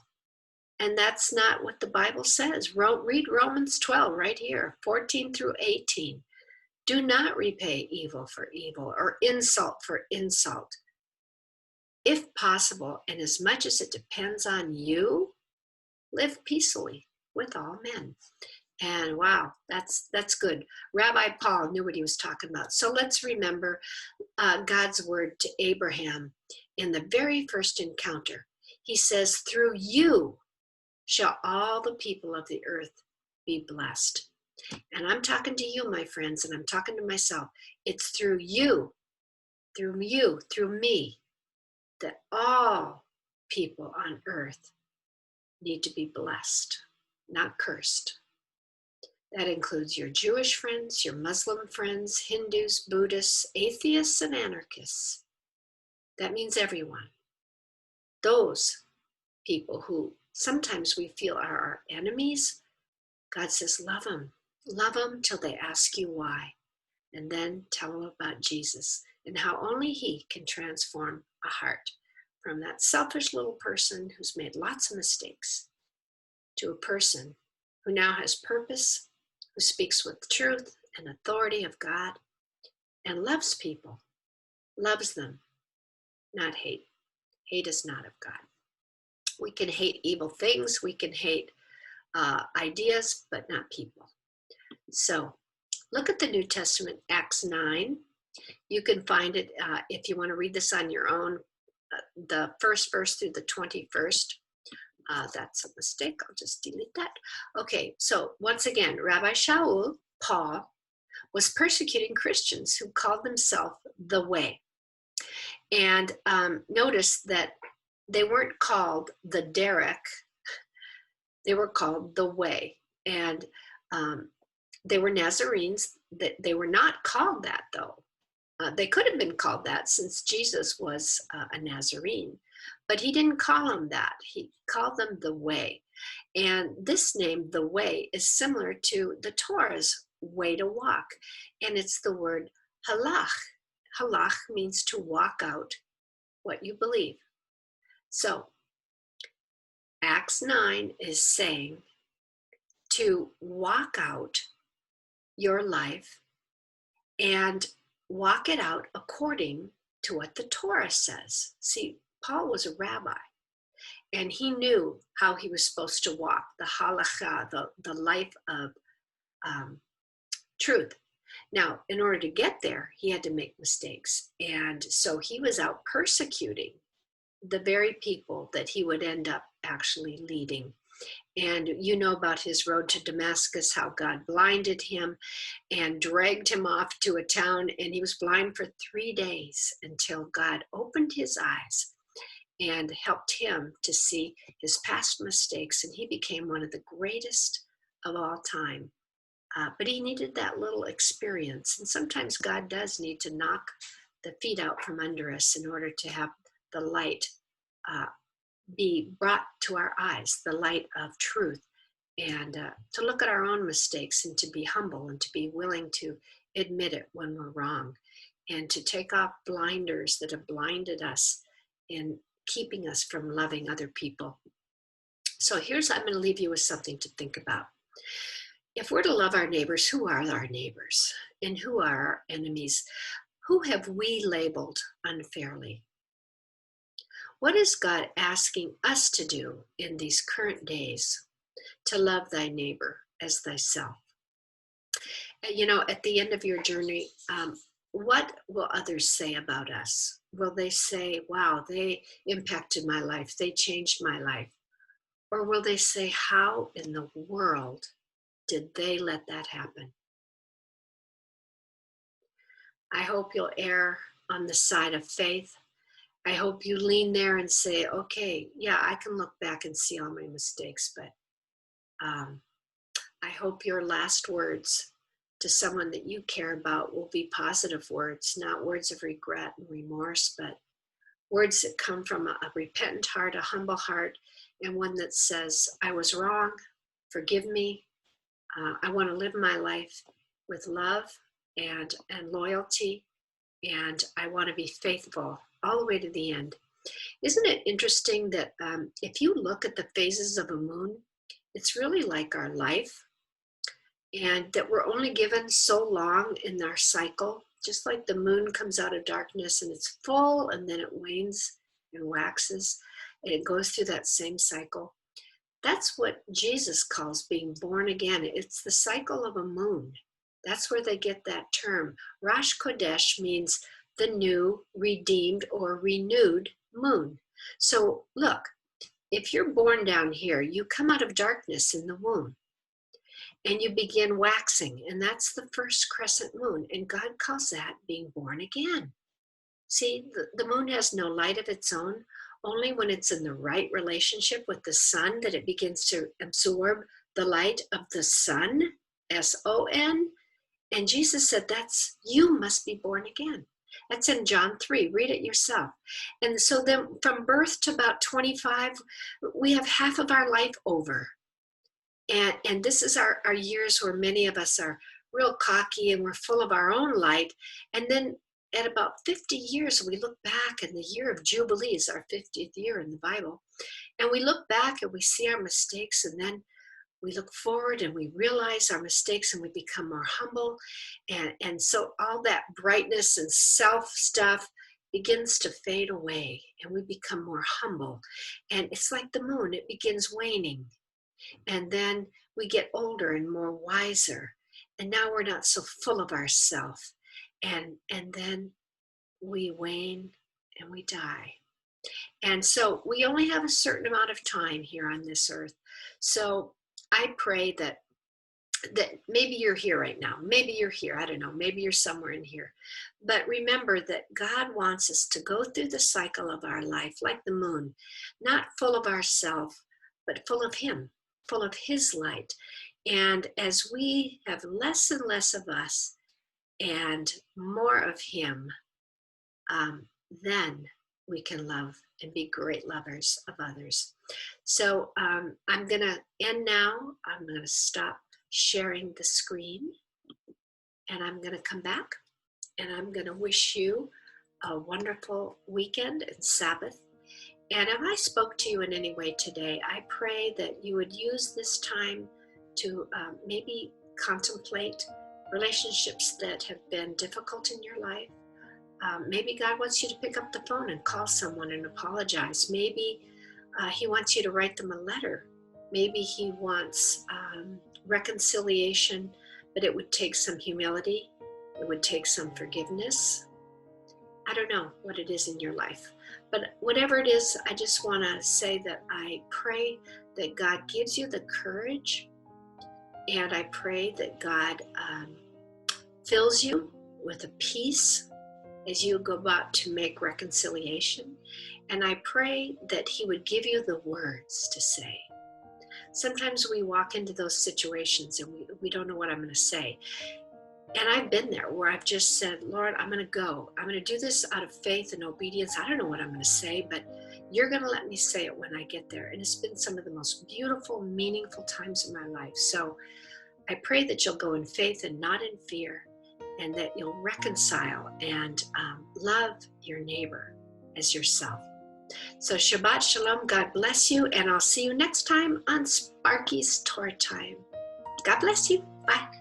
And that's not what the Bible says. Read Romans 12 right here, 14 through 18. Do not repay evil for evil or insult for insult. If possible, and as much as it depends on you, live peacefully with all men. And wow, that's good. Rabbi Paul knew what he was talking about. So let's remember God's word to Abraham in the very first encounter. He says, through you shall all the people of the earth be blessed. And I'm talking to you, my friends, and I'm talking to myself. It's through you, through me, that all people on earth need to be blessed, not cursed. That includes your Jewish friends, your Muslim friends, Hindus, Buddhists, atheists, and anarchists. That means everyone. Those people who sometimes we feel are our enemies, God says, love them. Love them till they ask you why. and then tell them about Jesus and how only He can transform a heart from that selfish little person who's made lots of mistakes to a person who now has purpose, who speaks with truth and authority of God, and loves people, loves them, not hate. Hate is not of God. We can hate evil things, we can hate ideas, but not people. So look at the New Testament, Acts 9. You can find it if you want to read this on your own, the first verse through the 21st. That's a mistake. I'll just delete that. Okay, so once again, Rabbi Shaul, Paul, was persecuting Christians who called themselves the Way. And notice that they weren't called the Derek, they were called the Way. And they were Nazarenes. They were not called that, though. They could have been called that since Jesus was a Nazarene, but he didn't call them that. He called them the Way. And this name, the Way, is similar to the Torah's way to walk. And it's the word halach. Halach means to walk out what you believe. So Acts 9 is saying to walk out your life and walk it out according to what the Torah says. See, Paul was a rabbi, and he knew how he was supposed to walk, the halakha, the life of truth. Now, in order to get there, he had to make mistakes. And so he was out persecuting the very people that he would end up actually leading. And you know about his road to Damascus, how God blinded him and dragged him off to a town, and he was blind for 3 days until God opened his eyes and helped him to see his past mistakes, and he became one of the greatest of all time. But he needed that little experience, and sometimes God does need to knock the feet out from under us in order to have the light be brought to our eyes, the light of truth, and to look at our own mistakes and to be humble and to be willing to admit it when we're wrong, and to take off blinders that have blinded us in keeping us from loving other people. So I'm going to leave you with something to think about. If we're to love our neighbors, who are our neighbors and who are our enemies? Who have we labeled unfairly? What is God asking us to do in these current days to love thy neighbor as thyself? You know, at the end of your journey, what will others say about us? Will they say, wow, they impacted my life, they changed my life? Or will they say, how in the world did they let that happen? I hope you'll err on the side of faith. I hope you lean there and say, okay, yeah, I can look back and see all my mistakes, but I hope your last words to someone that you care about will be positive words, not words of regret and remorse, but words that come from a repentant heart, a humble heart, and one that says, I was wrong, forgive me. I want to live my life with love and loyalty, and I want to be faithful all the way to the end. Isn't it interesting that if you look at the phases of a moon, it's really like our life, and that we're only given so long in our cycle, just like the moon comes out of darkness and it's full and then it wanes and waxes, and it goes through that same cycle. That's what Jesus calls being born again. It's the cycle of a moon. That's where they get that term. Rosh Chodesh means the new, redeemed, or renewed moon. So look, if you're born down here, you come out of darkness in the womb and you begin waxing, and that's the first crescent moon, and God calls that being born again. See, the moon has no light of its own. Only when it's in the right relationship with the sun that it begins to absorb the light of the sun, S-O-N. And Jesus said, you must be born again. That's in John 3. Read it yourself. And so then from birth to about 25, we have half of our life over. And this is our years where many of us are real cocky and we're full of our own light. And then at about 50 years, we look back, and the year of Jubilees, our 50th year in the Bible, and we look back and we see our mistakes, and then we look forward and we realize our mistakes and we become more humble. And so all that brightness and self stuff begins to fade away and we become more humble. And it's like the moon, it begins waning. And then we get older and more wiser. And now we're not so full of ourselves. And then we wane and we die. And so we only have a certain amount of time here on this earth. So I pray that maybe you're here right now. Maybe you're here. I don't know. Maybe you're somewhere in here. But remember that God wants us to go through the cycle of our life like the moon, not full of ourselves, but full of Him, full of His light. And as we have less and less of us and more of Him, then we can love and be great lovers of others. So I'm going to end now. I'm going to stop sharing the screen, and I'm going to come back, and I'm going to wish you a wonderful weekend and Sabbath. And if I spoke to you in any way today, I pray that you would use this time to maybe contemplate relationships that have been difficult in your life. Maybe God wants you to pick up the phone and call someone and apologize. Maybe He wants you to write them a letter. Maybe He wants reconciliation, but it would take some humility. It would take some forgiveness. I don't know what it is in your life, but whatever it is, I just want to say that I pray that God gives you the courage, and I pray that God fills you with a peace as you go about to make reconciliation. And I pray that He would give you the words to say. Sometimes we walk into those situations and we don't know what I'm going to say. And I've been there where I've just said, Lord, I'm going to go. I'm going to do this out of faith and obedience. I don't know what I'm going to say, but you're going to let me say it when I get there. And it's been some of the most beautiful, meaningful times in my life. So I pray that you'll go in faith and not in fear, and that you'll reconcile and love your neighbor as yourself. So Shabbat Shalom, God bless you, and I'll see you next time on Sparky's Torah Time. God bless you. Bye.